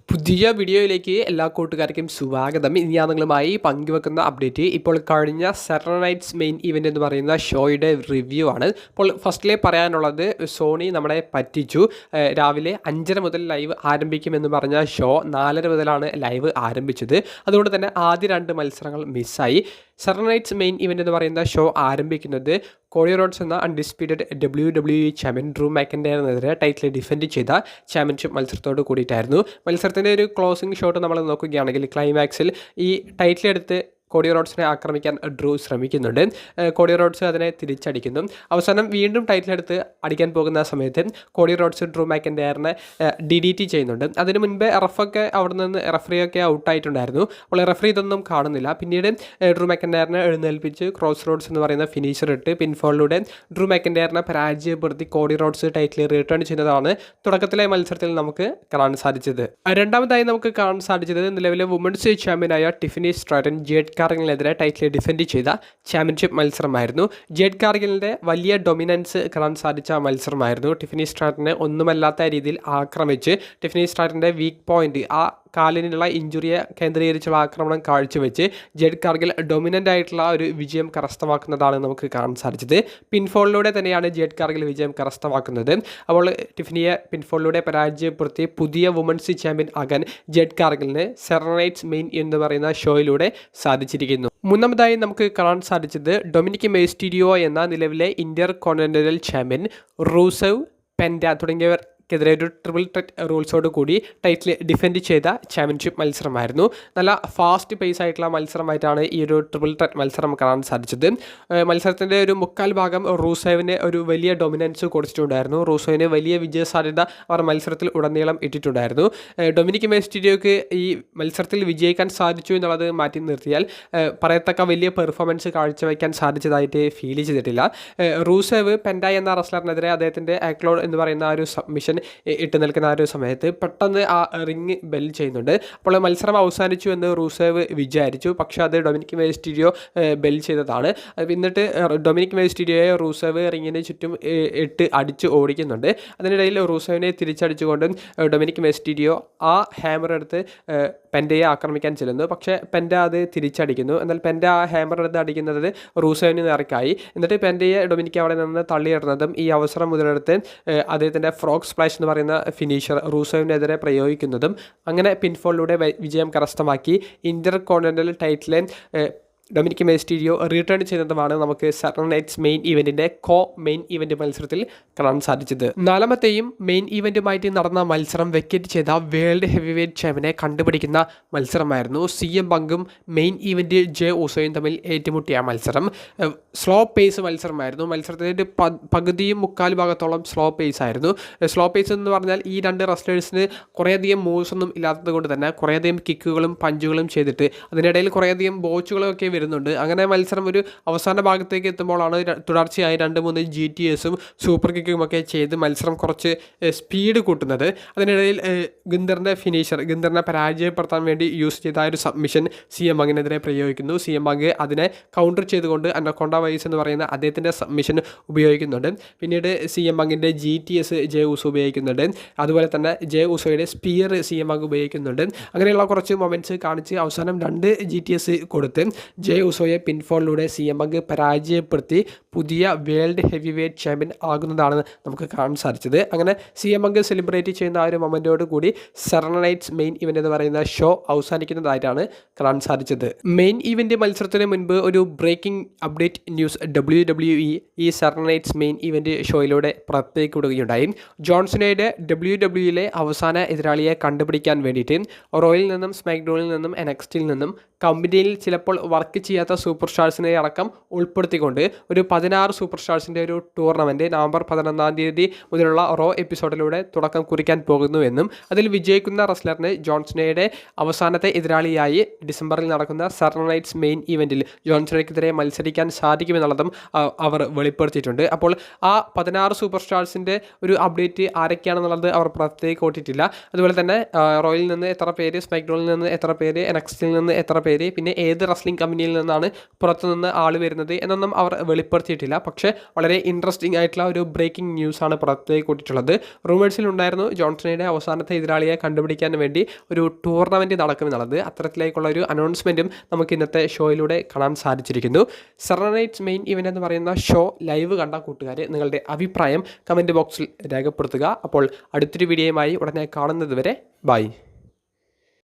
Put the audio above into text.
പുതിയ വീഡിയോയിലേക്ക് എല്ലാ കൂട്ടുകാർക്കും സ്വാഗതം. ഇനി ഞാൻ നിങ്ങളുമായി പങ്കുവെക്കുന്ന അപ്ഡേറ്റ് ഇപ്പോൾ കഴിഞ്ഞ സാറ്റർഡേ നൈറ്റ്സ് മെയിൻ ഇവൻ്റ് എന്ന് പറയുന്ന ഷോയുടെ റിവ്യൂ ആണ്. അപ്പോൾ ഫസ്റ്റിലെ പറയാനുള്ളത്, സോണി നമ്മളെ പറ്റിച്ചു. രാവിലെ 5:30 മുതൽ ലൈവ് ആരംഭിക്കുമെന്ന് പറഞ്ഞ ഷോ 4:30 മുതലാണ് ലൈവ് ആരംഭിച്ചത്. അതുകൊണ്ട് തന്നെ ആദ്യ 2 മത്സരങ്ങൾ മിസ്സായി. സാറ്റർഡേ നൈറ്റ്സ് മെയിൻ ഇവൻ്റ് എന്ന് പറയുന്ന ഷോ ആരംഭിക്കുന്നത് കോഡി റോഡ്സ് എന്ന അൺഡിസ്പ്യൂട്ടഡ് WWE ചാമ്പ്യൻ ഡ്രൂ മാക്കിൻ്റെതിരെ ടൈറ്റിൽ ഡിഫെൻഡ് ചെയ്ത ചാമ്പ്യൻഷിപ്പ് മത്സരത്തോട് കൂടിയിട്ടായിരുന്നു. മത്സരത്തിൻ്റെ ഒരു ക്ലോസിംഗ് ഷോട്ട് നമ്മൾ നോക്കുകയാണെങ്കിൽ ക്ലൈമാക്സിൽ ഈ ടൈറ്റിൽ എടുത്ത് കോഡി റോഡ്സിനെ ആക്രമിക്കാൻ ഡ്രൂ ശ്രമിക്കുന്നുണ്ട്. കോഡി റോഡ്സ് അതിനെ തിരിച്ചടിക്കുന്നു. അവസാനം വീണ്ടും ടൈറ്റിലെടുത്ത് അടിക്കാൻ പോകുന്ന സമയത്ത് കോഡി റോഡ്സ് ഡ്രൂ മാക്കിൻ്റെയറിനെ DDT ചെയ്യുന്നുണ്ട്. അതിന് മുൻപേ റഫറിയൊക്കെ ഔട്ടായിട്ടുണ്ടായിരുന്നു. അപ്പോൾ റഫറി ഇതൊന്നും കാണുന്നില്ല. പിന്നീട് ഡ്രൂ മാക്കിൻ്റെയറിനെ എഴുന്നേൽപ്പിച്ച് ക്രോസ് റോഡ്സ് എന്ന് പറയുന്ന ഫിനിഷർ ഇട്ട് പിൻഫോളിലൂടെ ഡ്രൂ മാക്കിൻ്റെയറിനെ പരാജയപ്പെടുത്തി കോഡി റോഡ്സ് ടൈറ്റിൽ റിട്ടേൺ ചെയ്യുന്നതാണ് തുടക്കത്തിലെ മത്സരത്തിൽ നമുക്ക് കാണാൻ സാധിച്ചത്. രണ്ടാമതായി നമുക്ക് കാണാൻ സാധിച്ചത് നിലവിലെ വുമൻസ് ചാമ്പ്യനായ ടിഫനി സ്ട്രാറ്റൻ ജേഡ് കാർഗിലിനെതിരെ ടൈറ്റിൽ ഡിഫെൻഡ് ചെയ്ത ചാമ്പ്യൻഷിപ്പ് മത്സരമായിരുന്നു. ജേഡ് കാർഗിലിൻ്റെ വലിയ ഡൊമിനൻസ് കാണാൻ സാധിച്ച മത്സരമായിരുന്നു. ടിഫനി സ്ട്രാറ്റനെ ഒന്നുമല്ലാത്ത രീതിയിൽ ആക്രമിച്ച് ടിഫനി സ്ട്രാറ്റൻ്റെ വീക്ക് പോയിന്റ്, ആ കാലിനുള്ള ഇഞ്ചുറിയെ കേന്ദ്രീകരിച്ചുള്ള ആക്രമണം കാഴ്ചവെച്ച് ജേഡ് കാർഗിൽ ഡൊമിനൻ്റ് ആയിട്ടുള്ള ഒരു വിജയം കരസ്ഥമാക്കുന്നതാണ് നമുക്ക് കാണാൻ സാധിച്ചത്. പിൻഫോളിലൂടെ തന്നെയാണ് ജേഡ് കാർഗിൽ വിജയം കരസ്ഥമാക്കുന്നത്. അപ്പോൾ ടിഫനിയെ പിൻഫോളിലൂടെ പരാജയപ്പെടുത്തി പുതിയ വുമൻസ് ചാമ്പ്യൻ ആകാൻ ജേഡ് കാർഗിലിന് സാറ്റർഡേ നൈറ്റ്സ് മെയിൻ എന്ന് പറയുന്ന ഷോയിലൂടെ സാധിച്ചിരിക്കുന്നു. മൂന്നാമതായി നമുക്ക് കാണാൻ സാധിച്ചത് ഡൊമിനിക് മെയ്സ്റ്റീരിയോ എന്ന നിലവിലെ ഇന്റർ കോണ്ടിനെന്റൽ ചാമ്പ്യൻ റൂസവ്, പെൻഡ തുടങ്ങിയവർക്കെതിരെ ഒരു ട്രിപ്പിൾ ത്രെറ്റ് റൂൾസോട് കൂടി ടൈറ്റിൽ ഡിഫെൻഡ് ചെയ്ത ചാമ്പ്യൻഷിപ്പ് മത്സരമായിരുന്നു. നല്ല ഫാസ്റ്റ് പേസ് ആയിട്ടുള്ള മത്സരമായിട്ടാണ് ഈ ഒരു ട്രിപ്പിൾ ത്രെറ്റ് മത്സരം കാണാൻ സാധിച്ചത്. മത്സരത്തിൻ്റെ ഒരു 3/4 ഭാഗം റൂസോവിന് ഒരു വലിയ ഡൊമിനൻസ് കൊടുത്തിട്ടുണ്ടായിരുന്നു. റൂസോവിന് വലിയ വിജയ സാധ്യത അവർ മത്സരത്തിൽ ഉടനീളം ഇട്ടിട്ടുണ്ടായിരുന്നു. ഡൊമിനിക് മെയ്സ്റ്റീരിയോക്ക് ഈ മത്സരത്തിൽ വിജയിക്കാൻ സാധിച്ചു എന്നുള്ളത് മാറ്റി നിർത്തിയാൽ പറയത്തക്ക വലിയ പെർഫോമൻസ് കാഴ്ചവെക്കാൻ സാധിച്ചതായിട്ട് ഫീൽ ചെയ്തിട്ടില്ല. റൂസോവ് പെൻഡ എന്ന റെസ്ലറിനെതിരെ അദ്ദേഹത്തിൻ്റെ ആക്ലോഡ് എന്ന് പറയുന്ന ഒരു സബ്മിഷൻ ഇട്ട് നിൽക്കുന്ന ആ ഒരു സമയത്ത് പെട്ടെന്ന് ആ റിങ് ബെൽ ചെയ്യുന്നുണ്ട്. അപ്പോൾ മത്സരം അവസാനിച്ചു എന്ന് റൂസേവ് വിചാരിച്ചു. പക്ഷേ അത് ഡൊമിനിക് മെയ്സ്റ്റീരിയോ ബെൽ ചെയ്തതാണ്. എന്നിട്ട് ഡൊമിനിക് മെയ്സ്റ്റീരിയോയെ റൂസേവ് റിങ്ങിന് ചുറ്റും ഇട്ട് അടിച്ച് ഓടിക്കുന്നുണ്ട്. അതിനിടയിൽ റൂസേവിനെ തിരിച്ചടിച്ചുകൊണ്ട് ഡൊമിനിക് മെയ്സ്റ്റീരിയോ ആ ഹാമർ എടുത്ത് പെൻഡയെ ആക്രമിക്കാൻ ചെല്ലുന്നു. പക്ഷേ പെൻഡ അത് തിരിച്ചടിക്കുന്നു. എന്നാൽ പെൻഡ ആ ഹാമർ എടുത്ത് അടിക്കുന്നത് റൂസേവിന് നേർക്കായി. എന്നിട്ട് പെൻഡയെ ഡൊമിനിക് അവിടെ നിന്ന് തള്ളിയിടുന്നതും ഈ അവസരം മുതലെടുത്ത് അദ്ദേഹത്തിൻ്റെ ഫ്രോഗ് സ്പ്ലാഷ് എന്ന് പറയുന്ന ഫിനിഷർ റൂസോവിനെതിരെ പ്രയോഗിക്കുന്നതും അങ്ങനെ പിൻഫോളിലൂടെ വിജയം കരസ്ഥമാക്കി ഇന്റർ കോണ്ടിനെന്റൽ ടൈറ്റിലെ ഡൊമിനിക് മെയ്സ്റ്റീരിയോ റിട്ടേൺ ചെയ്യുന്നതുമാണ് നമുക്ക് സാറ്റർഡേ നൈറ്റ്സ് മെയിൻ ഇവൻറ്റിൻ്റെ മെയിൻ ഇവൻറ്റ് മത്സരത്തിൽ കാണാൻ സാധിച്ചത്. 4മത്തെയും മെയിൻ ഇവൻറ്റുമായിട്ട് നടന്ന മത്സരം വെക്കറ്റ് ചെയ്ത വേൾഡ് ഹെവി വെയ്റ്റ് ചാമ്പ്യനെ കണ്ടുപിടിക്കുന്ന മത്സരമായിരുന്നു. CM പങ്കും മെയിൻ ഇവൻറ്റ് ജെ ഉസോയും തമ്മിൽ ഏറ്റുമുട്ടിയ മത്സരം സ്ലോ പേസ് മത്സരമായിരുന്നു. മത്സരത്തിൻ്റെ പകുതിയും 3/4 ഭാഗത്തോളം സ്ലോ പേസ് ആയിരുന്നു. സ്ലോ പേസ് എന്ന് പറഞ്ഞാൽ ഈ 2 റെസ്ലേഴ്സിന് കുറേയധികം മൂവ്സ് ഒന്നും ഇല്ലാത്തത് കൊണ്ട് തന്നെ കുറേയധികം കിക്കുകളും പഞ്ചുകളും ചെയ്തിട്ട് അതിനിടയിൽ കുറേയധികം ബോച്ചുകളും ഒക്കെ വരുന്നുണ്ട്. അങ്ങനെ മത്സരം ഒരു അവസാന ഭാഗത്തേക്ക് എത്തുമ്പോഴാണ് തുടർച്ചയായി 2-3 GTSും സൂപ്പർ കിക്കും ഒക്കെ ചെയ്ത് മത്സരം കുറച്ച് സ്പീഡ് കൂട്ടുന്നത്. അതിനിടയിൽ ഗിന്ദറിനെ പരാജയപ്പെടുത്താൻ വേണ്ടി യൂസ് ചെയ്ത ഒരു സബ്മിഷൻ CM പങ്കിനെതിരെ പ്രയോഗിക്കുന്നു. CM പങ്ക് അതിനെ കൗണ്ടർ ചെയ്തുകൊണ്ട് അനക്കൊണ്ട വൈസ് എന്ന് പറയുന്ന അദ്ദേഹത്തിൻ്റെ സബ്മിഷൻ ഉപയോഗിക്കുന്നുണ്ട്. പിന്നീട് CM പങ്കിൻ്റെ GTS ജെ ഉസോ ഉപയോഗിക്കുന്നുണ്ട്. അതുപോലെ തന്നെ ജെ ഉസോയുടെ സ്പിയർ CM പങ്ക് ഉപയോഗിക്കുന്നുണ്ട്. അങ്ങനെയുള്ള കുറച്ച് മൊമെൻറ്റ്സ് കാണിച്ച് അവസാനം 2 GTS കൊടുത്ത് ജെ ഉസോയെ പിൻഫോളിലൂടെ CM പങ്ക് പരാജയപ്പെടുത്തി പുതിയ വേൾഡ് ഹെവി വെയ്റ്റ് ചാമ്പ്യൻ ആകുന്നതാണ് നമുക്ക് കാണാൻ സാധിച്ചത്. അങ്ങനെ CM പങ്ക് സെലിബ്രേറ്റ് ചെയ്യുന്ന ആ ഒരു മൊമെൻറ്റോട് കൂടി സാറ്റർഡേ നൈറ്റ്സ് മെയിൻ ഇവൻ്റ് എന്ന് പറയുന്ന ഷോ അവസാനിക്കുന്നതായിട്ടാണ് കാണാൻ സാധിച്ചത്. മെയിൻ ഇവൻ്റ് മത്സരത്തിന് മുൻപ് ഒരു ബ്രേക്കിംഗ് അപ്ഡേറ്റ് ന്യൂസ് WWE ഈ സാറ്റർഡേ നൈറ്റ്സ് മെയിൻ ഇവൻ്റ് ഷോയിലൂടെ പുറത്തേക്ക് വിടുകയുണ്ടായി. ജോൺസണയുടെ WWEയിലെ അവസാന എതിരാളിയെ കണ്ടുപിടിക്കാൻ വേണ്ടിയിട്ട് റോയിൽ നിന്നും സ്മാക്ഡൗണിൽ നിന്നും NXTയിൽ നിന്നും കമ്പനിയിൽ ചിലപ്പോൾ വർക്ക് ചെയ്യാത്ത സൂപ്പർ സ്റ്റാർസിനെ അടക്കം ഉൾപ്പെടുത്തിക്കൊണ്ട് ഒരു 16 സൂപ്പർ സ്റ്റാർസിൻ്റെ ഒരു ടൂർണമെൻറ്റ് നവംബർ 11-ാം തീയതി മുതലുള്ള റോ എപ്പിസോഡിലൂടെ തുടക്കം കുറിക്കാൻ പോകുന്നുവെന്നും അതിൽ വിജയിക്കുന്ന റെസ്ലറിന് ജോൺസണയുടെ അവസാനത്തെ എതിരാളിയായി ഡിസംബറിൽ നടക്കുന്ന സാറ്റർഡേ നൈറ്റ്സ് മെയിൻ ഇവൻറ്റിൽ ജോൺസണയ്ക്കെതിരെ മത്സരിക്കാൻ സാധിക്കുമെന്നുള്ളതും അവർ വെളിപ്പെടുത്തിയിട്ടുണ്ട്. അപ്പോൾ ആ 16 സൂപ്പർ സ്റ്റാർസിൻ്റെ ഒരു അപ്ഡേറ്റ് ആരൊക്കെയാണെന്നുള്ളത് അവർ പുറത്തേക്ക് ഓട്ടിട്ടില്ല. അതുപോലെ തന്നെ റോയിൽ നിന്ന് എത്ര പേര്, സ്മാക്ഡൗണിൽ നിന്ന് എത്ര പേര്, NXTയിൽ നിന്ന് എത്ര പേര്, പിന്നെ ഏത് റെസ്ലിംഗ് കമ്പനിയിൽ നിന്നാണ് പുറത്തുനിന്ന് ആൾ വരുന്നത് എന്നൊന്നും അവർ വെളിപ്പെടുത്തിയിട്ടില്ല. പക്ഷേ വളരെ ഇൻട്രസ്റ്റിംഗ് ആയിട്ടുള്ള ഒരു ബ്രേക്കിംഗ് ന്യൂസാണ് പുറത്തേക്ക് കൂട്ടിയിട്ടുള്ളത്. റൂമേഴ്സിലുണ്ടായിരുന്നു ജോൺസണിയുടെ അവസാനത്തെ എതിരാളിയെ കണ്ടുപിടിക്കാൻ വേണ്ടി ഒരു ടൂർണമെൻറ്റ് നടക്കുമെന്നുള്ളത്. അത്തരത്തിലേക്കുള്ള ഒരു അനൗൺസ്മെൻറ്റും നമുക്ക് ഇന്നത്തെ ഷോയിലൂടെ കാണാൻ സാധിച്ചിരിക്കുന്നു. സെറ നൈറ്റ്സ് മെയിൻ ഇവൻ്റ് എന്ന് പറയുന്ന ഷോ ലൈവ് കണ്ട കൂട്ടുകാർ നിങ്ങളുടെ അഭിപ്രായം കമൻറ്റ് ബോക്സിൽ രേഖപ്പെടുത്തുക. അപ്പോൾ അടുത്തൊരു വീഡിയോയുമായി ഉടനെ കാണുന്നത് വരെ ബൈ.